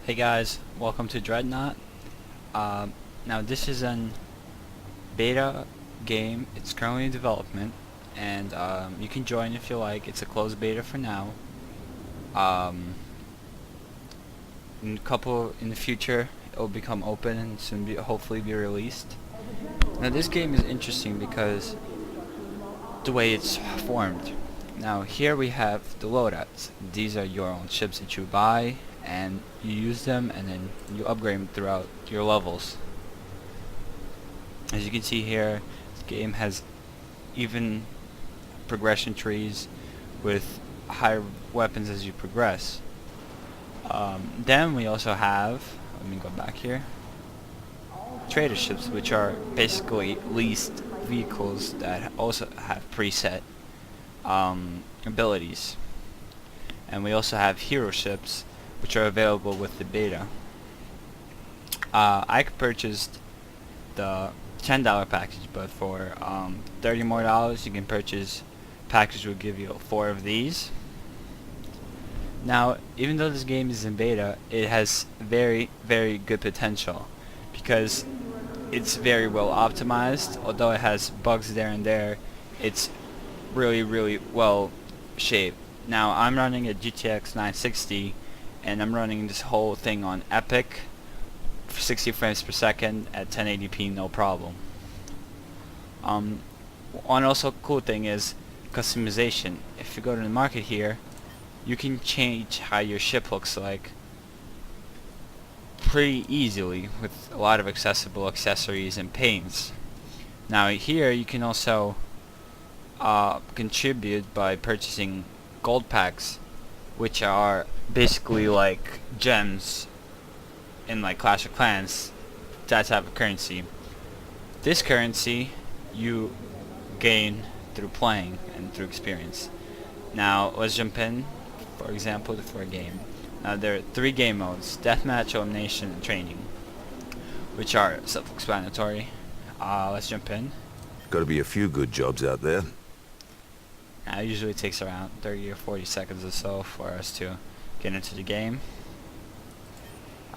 Hey guys, welcome to Dreadnought. Now this is an beta game. It's currently in development, and you can join if you like. It's a closed beta for now. In the future, it will become open and soon hopefully be released. Now this game is interesting because the way it's formed. Now here we have the loadouts. These are your own ships that you buy, and you use them, and then you upgrade them throughout your levels. As you can see here, the game has even progression trees with higher weapons as you progress. Then we also have, let me go back here, trader ships, which are basically leased vehicles that also have preset abilities. And we also have hero ships, which are available with the beta. I purchased the $10 package, but for $30 more you can purchase a package will give you 4 of these. Now, even though this game is in beta, it has very, very good potential because it's very well optimized. Although it has bugs there and there, it's really, really well shaped. Now, I'm running a GTX 960, and I'm running this whole thing on Epic for 60 frames per second at 1080p, no problem. One also cool thing is customization. If you go to the market here, you can change how your ship looks like pretty easily with a lot of accessible accessories and paints. Now here you can also contribute by purchasing gold packs, which are basically like gems in like Clash of Clans, that type of currency. This currency you gain through playing and through experience. Now let's jump in, for example, for a game. Now there are 3 game modes: Deathmatch, Elimination, and Training, which are self-explanatory. Let's jump in. Got to be a few good jobs out there. It usually takes around 30 or 40 seconds or so for us to get into the game.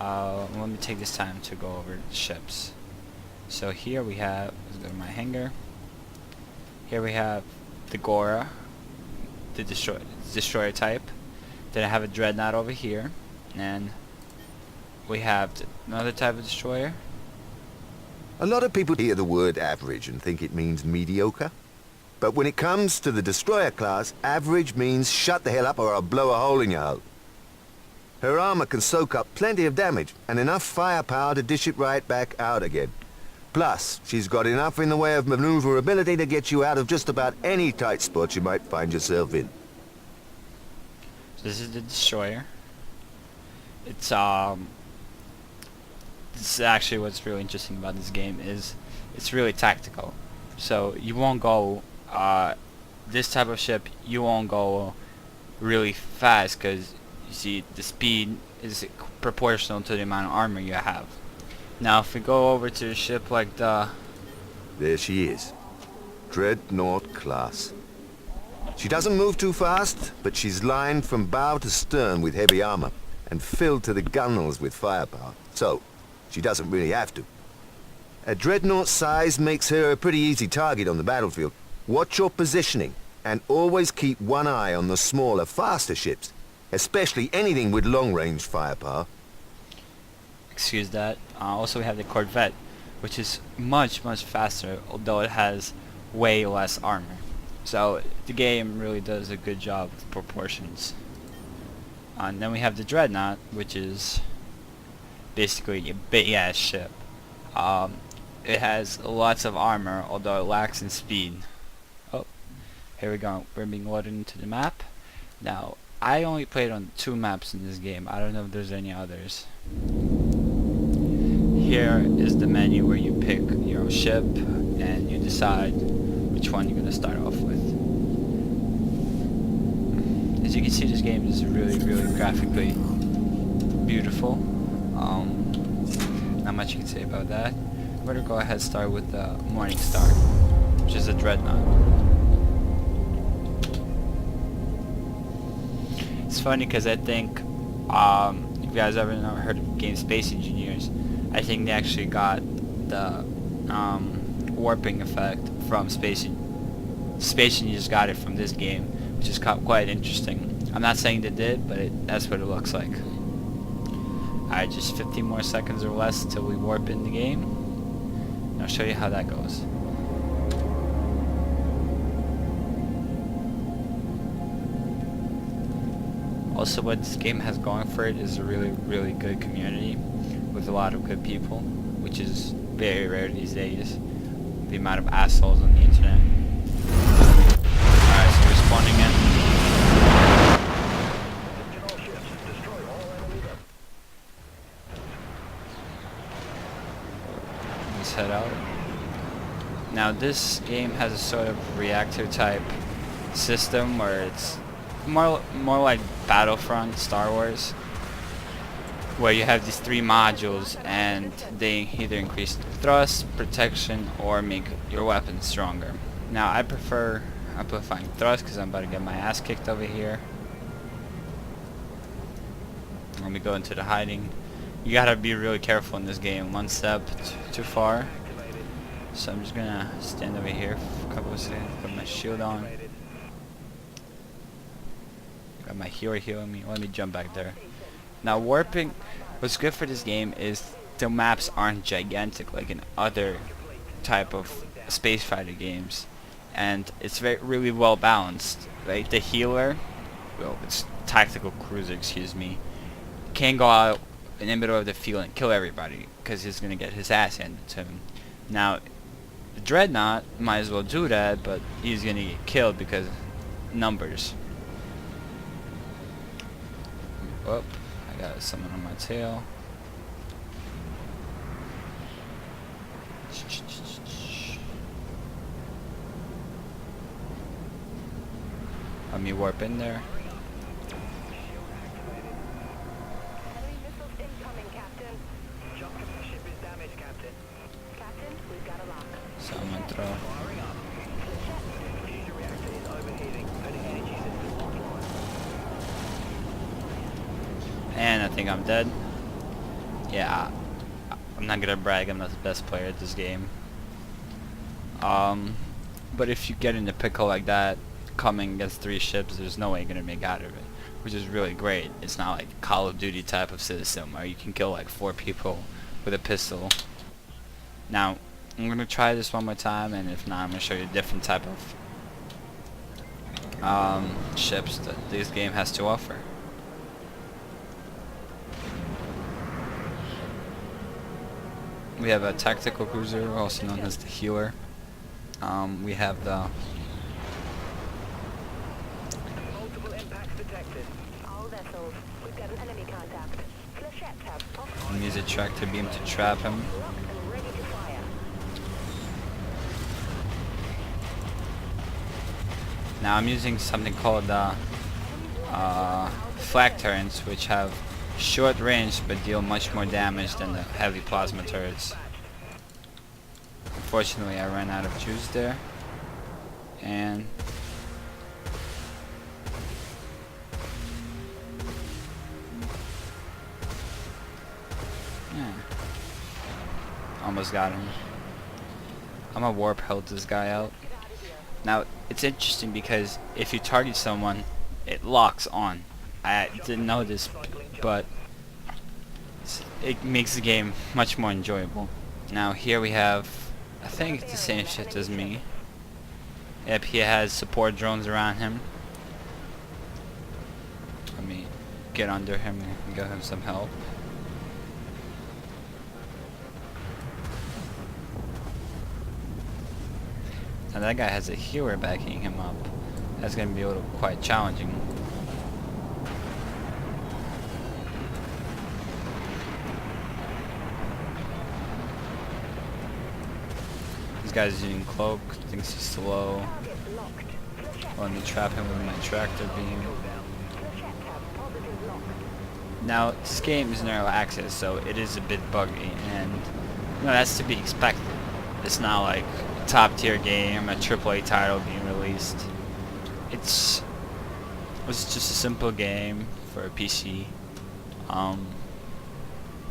Let me take this time to go over the ships. So here we have, let's go to my hangar. Here we have the Gora, the destroyer type. Then I have a Dreadnought over here, and we have another type of destroyer. A lot of people hear the word average and think it means mediocre. But when it comes to the destroyer class, average means shut the hell up or I'll blow a hole in your hull. Her armor can soak up plenty of damage and enough firepower to dish it right back out again. Plus, she's got enough in the way of maneuverability to get you out of just about any tight spot you might find yourself in. So this is the destroyer. It's this is actually what's really interesting about this game is it's really tactical. So you won't go this type of ship, you won't go really fast because you see the speed is proportional to the amount of armor you have. Now if we go over to a ship like the... There she is. Dreadnought class. She doesn't move too fast, but she's lined from bow to stern with heavy armor and filled to the gunnels with firepower, so she doesn't really have to. A Dreadnought size makes her a pretty easy target on the battlefield. Watch your positioning, and always keep one eye on the smaller, faster ships, especially anything with long-range firepower. Excuse that. Also we have the Corvette, which is much, much faster, although it has way less armor. So the game really does a good job with proportions. And then we have the Dreadnought, which is basically a big-ass ship. It has lots of armor, although it lacks in speed. Oh, here we go. We're being loaded into the map. Now, I only played on 2 maps in this game. I don't know if there's any others. Here is the menu where you pick your own ship and you decide which one you're going to start off with. As you can see, this game is really, really graphically beautiful. Not much you can say about that. We're going to go ahead and start with the Morning Star, which is a Dreadnought. It's funny because I think you guys ever heard of the game Space Engineers, I think they actually got the warping effect from Space Engineers got it from this game, which is quite interesting. I'm not saying they did, but that's what it looks like. Alright, just 15 more seconds or less till we warp in the game. And I'll show you how that goes. Also, what this game has going for it is a really, really good community with a lot of good people, which is very rare these days. The amount of assholes on the internet. Alright, so we're spawning in. Let's head out. Now, this game has a sort of reactor type system where it's more like Battlefront, Star Wars, where you have these 3 modules and they either increase thrust, protection, or make your weapons stronger. Now I prefer amplifying thrust because I'm about to get my ass kicked over here. Let me go into the hiding. You gotta be really careful in this game. One step too far. So I'm just gonna stand over here for a couple of seconds, put my shield on. Got my hero healing me. Let me jump back there. Now warping, what's good for this game is the maps aren't gigantic like in other type of space fighter games, and it's really well balanced. Like the healer, well, it's tactical cruiser, excuse me, can go out in the middle of the field and kill everybody because he's gonna get his ass handed to him. Now the Dreadnought might as well do that, but he's gonna get killed because numbers. Oh, I got someone on my tail. Let me warp in there. Enemy missiles incoming, Captain. Ship is damaged, Captain. Captain, we've got a lock. So I'm gonna throw. Firing up. Fusion reactor is overheating. And energy system offline. And I think I'm dead. Yeah, I'm not gonna brag, I'm not the best player at this game. But if you get in a pickle like that, coming against 3 ships, there's no way you're gonna make out of it, which is really great. It's not like Call of Duty type of system where you can kill like 4 people with a pistol. Now, I'm gonna try this one more time, and if not, I'm gonna show you a different type of ships that this game has to offer. We have a tactical cruiser, also known as the healer. We have the Multiple impacts detected. All vessels. We've got an enemy contact. Flechettes have pop use a tractor beam to trap him. locked and ready to fire. Now I'm using something called flak turrets, which have short range but deal much more damage than the heavy plasma turrets. Unfortunately, I ran out of juice there, and yeah, almost got him. I'm gonna warp health this guy out. Now it's interesting because if you target someone, it locks on. I didn't know this, but it makes the game much more enjoyable. Now here we have, I think it's the same shit as me. Yep, he has support drones around him. Let me get under him and give him some help. Now that guy has a healer backing him up. That's going to be quite challenging. This guy's using cloak, thinks he's slow. Let me trap him with my tractor beam. Now this game is in early access, so it is a bit buggy, and that's to be expected. It's not like a top tier game, a AAA title being released. It's just a simple game for a PC.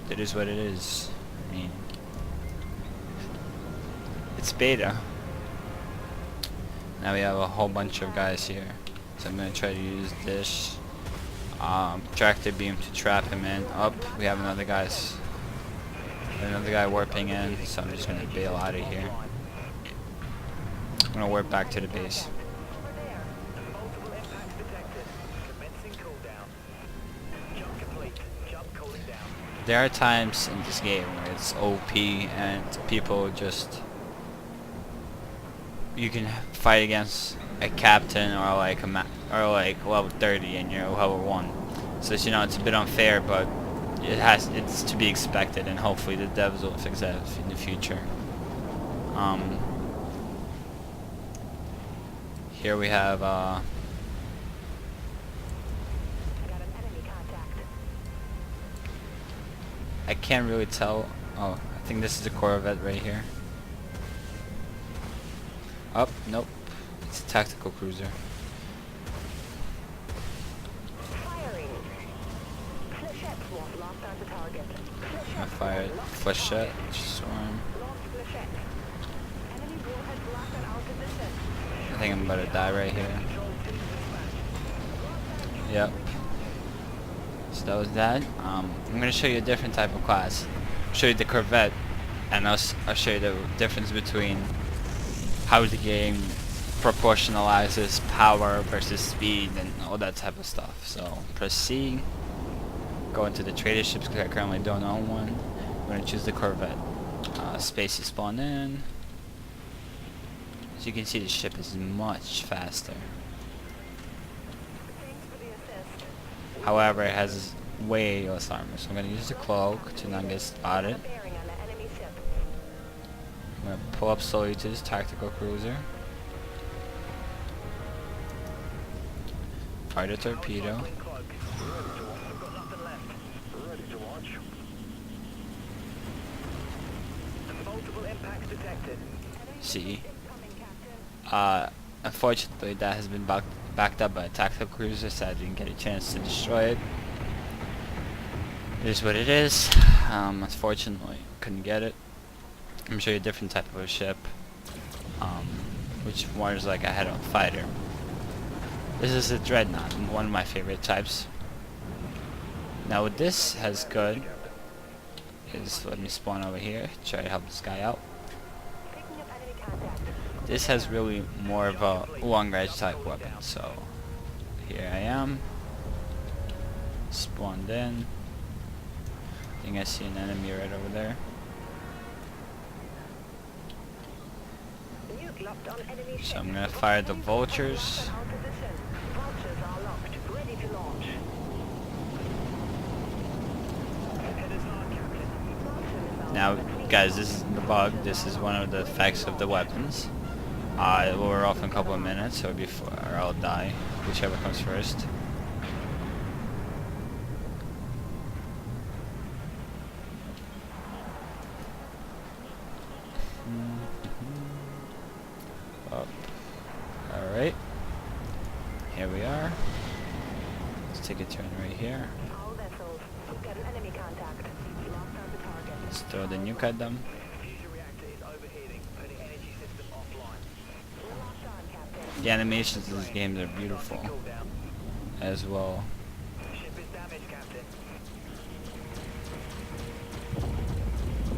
it is what it is. I mean, it's beta. Now we have a whole bunch of guys here, so I'm gonna try to use this tractor beam to trap him in. Up, we have another guy warping in, so I'm just gonna bail out of here. I'm gonna warp back to the base. Multiple impacts detected. Commencing cooldown. Jump complete. Jump cooling down. There are times in this game where it's OP and people just, you can fight against a captain or like or like level 30 and you're level 1. So you know it's a bit unfair, but it's to be expected, and hopefully the devs will fix that in the future. Here we have I got an enemy contact. I can't really tell. Oh, I think this is a Corvette right here. Oh, nope. It's a tactical cruiser. Firing. Flechettes was locked onto target. I fired flechette, swarm. Lost flechette. Enemy warheads locked on our position. I think I'm about to die right here. Yep. So that was that. I'm gonna show you a different type of class. I'll show you the Corvette, and I'll show you the difference between how the game proportionalizes power versus speed and all that type of stuff. So press C. Go into the trader ships because I currently don't own one. I'm gonna choose the Corvette. Space is spawn in. As you can see, the ship is much faster. Thanks for the assist. However, it has way less armor, so I'm gonna use the cloak to not get spotted. Bearing on the enemy ship. I'm gonna pull up slowly to this tactical cruiser. Fire the torpedo. Cloak. Ready to launch. I've got nothing left. Ready to launch. Multiple impacts detected. See. Incoming, Captain. Unfortunately, that has been backed up by a tactical cruiser, so I didn't get a chance to destroy it. It is what it is. Unfortunately, couldn't get it. I'm gonna show you a different type of a ship, which one is like a head-on fighter. This is a Dreadnought, one of my favorite types. Now what this has good is, let me spawn over here, try to help this guy out. Picking up enemy contact. This has really more of a long range type weapon, so here I am, spawned in. I think I see an enemy right over there. Nuke locked on enemy So ship. I'm gonna fire the vultures. On our position. Vultures are locked. Ready to launch. Headers on, Captain. Vultures are Now guys, this is the bug, this is one of the effects of the weapons. It will wear off in a couple of minutes, so before I'll die, whichever comes first. Up. Alright. Here we are. Let's take a turn right here. all vessels. We've got an enemy contact. Locked on the target. Let's throw the nuke at them. Fusion reactor is overheating. Putting energy system offline. We're locked on, Captain. The animations of this game are beautiful Cooldown. as well. Ship is damaged, Captain.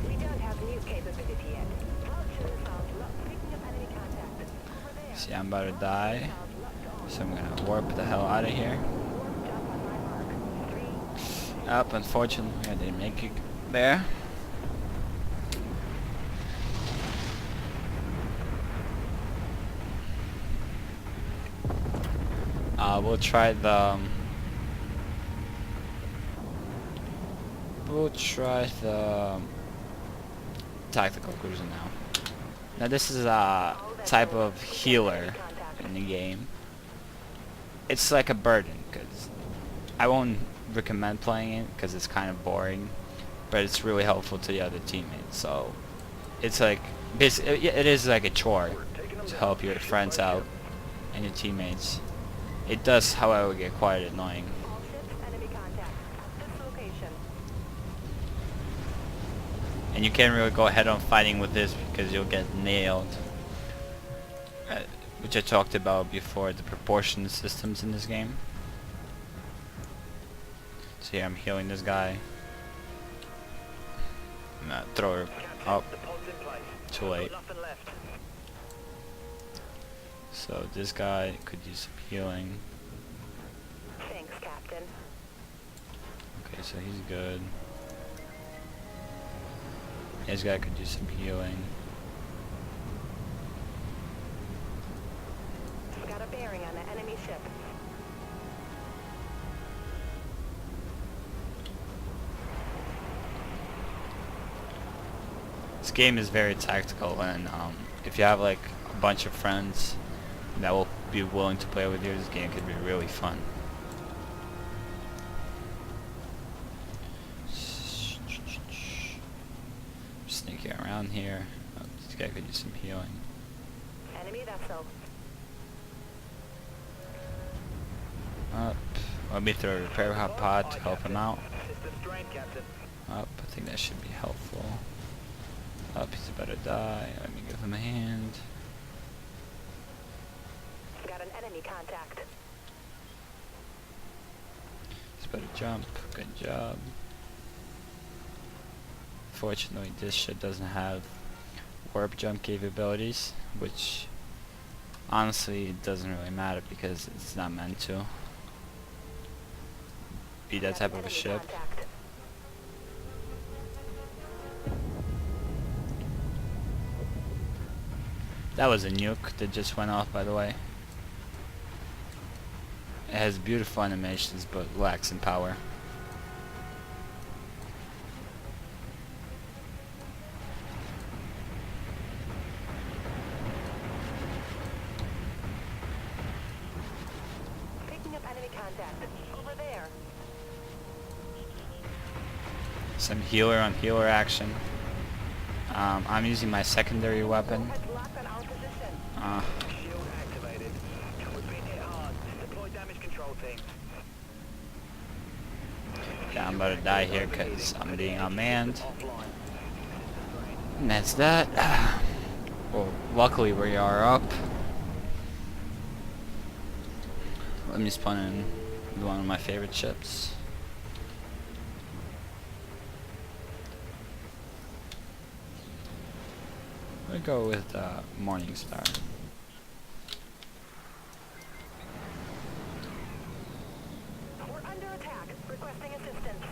We don't have nuke capability yet. Vultures are locked. Picking up enemy contact. Over there. See, I'm about to die, Are locked on. so I'm gonna warp the hell out of here. Warp jump on my mark. 3. Up, unfortunately, I didn't make it there. We'll try the tactical cruiser now. Now this is a type of healer in the game. It's like a burden, because I won't recommend playing it because it's kind of boring, but it's really helpful to the other teammates. So it's like it is like a chore to help your friends out and your teammates. It does, however, get quite annoying. All ships enemy contact. At this location. And you can't really go head on fighting with this because you'll get nailed. Which I talked about before, the proportion systems in this game. So here I'm healing this guy. I'm gonna throw her up. The pod's in place. Too late. Got nothing left. So this guy could use some healing. Thanks, Captain. Okay, so he's good. This guy could use some healing. Got a bearing on the enemy ship. This game is very tactical, and if you have like a bunch of friends that will be willing to play with you, this game could be really fun. Sneaking around here. Oh, this guy could use some healing. Enemy vessel. Up. Let me throw a repair pod to help him out. Systems drained, Captain. Up. I think that should be helpful. Up. He's about to die. Let me give him a hand. Got an enemy contact. He's about to jump. Good job. Fortunately, this ship doesn't have warp jump capabilities, which honestly it doesn't really matter because it's not meant to be that type of a ship. Contact. That was a nuke that just went off, by the way. It has beautiful animations but lacks in power. Picking up enemy contact. Over there. Some healer on healer action. I'm using my secondary weapon. Warheads locked on our position. Shield activated. We've been hit hard. Deploy damage control team. Yeah, I'm about to die here because I'm being unmanned. Offline. And that's that. Well, luckily we are up. Let me spawn in one of my favorite ships. We'll go with Morningstar. We're under attack. Requesting assistance.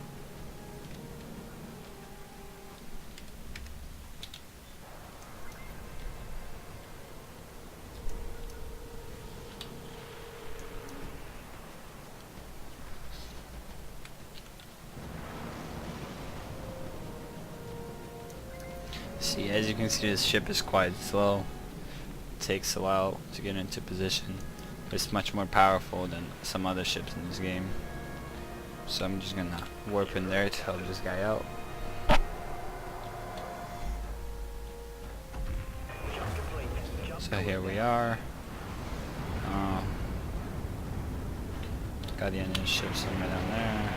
See, as you can see, this ship is quite slow. It takes a while to get into position. It's much more powerful than some other ships in this game. So I'm just gonna warp in there to help this guy out. Jump complete. Jump So here we are. Got the enemy ship somewhere down there.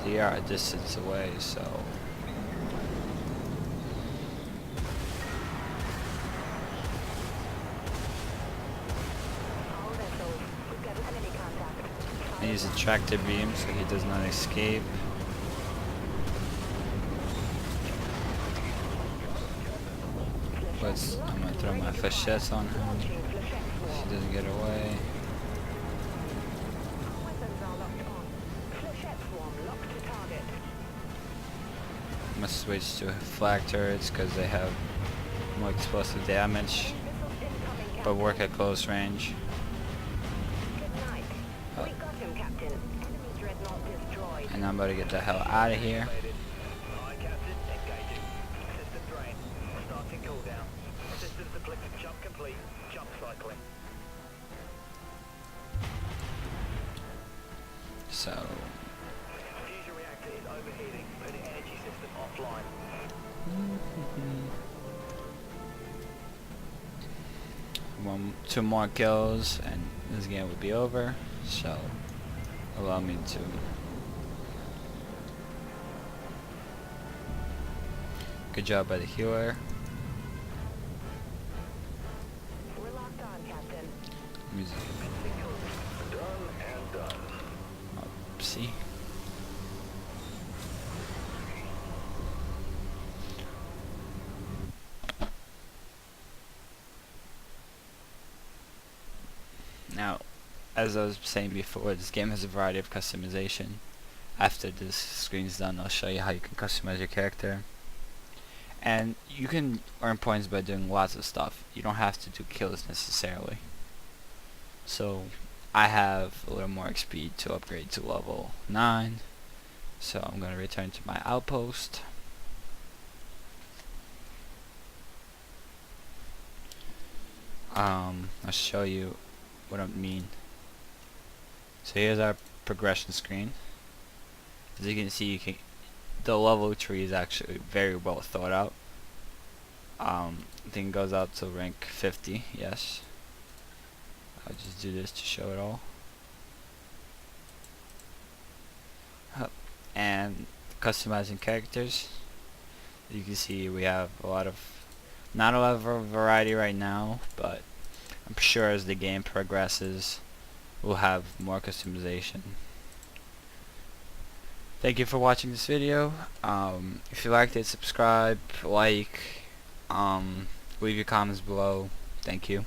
They are a distance away, so All vessels. We've got an enemy contact. I use a tractor beam so he does not escape. I'm gonna throw my flechettes on him. Launching flechette He swarm. doesn't get away. Weapons are locked on. Flechette swarm locked to target. I'm gonna switch to flag turrets because they have more explosive damage, Missiles incoming, but Captain. work at close range. Good night. We got him, Captain. Enemy Dreadnought destroyed. And I'm about to get the hell out of here. activated. Aye, Captain. Engaging. System drain. Starting cooldown. Systems depleted. Jump complete. Jump cycling. So Fusion reactor is overheating. Putting energy system offline. two more kills and this game will be over. So allow me to Good job by the healer. We're locked on, Captain. Music. Done and done. See. Now, as I was saying before, this game has a variety of customization. After this screen's done, I'll show you how you can customize your character. And you can earn points by doing lots of stuff. You don't have to do kills necessarily. So, I have a little more XP to upgrade to level 9. So I'm going to return to my outpost. I'll show you what I mean. So here's our progression screen. As you can see, the level tree is actually very well thought out. I think it goes up to rank 50, yes. I'll just do this to show it all. And customizing characters. As you can see, we have not a lot of variety right now, but I'm sure as the game progresses, we'll have more customization. Thank you for watching this video. If you liked it, subscribe, like, leave your comments below. Thank you.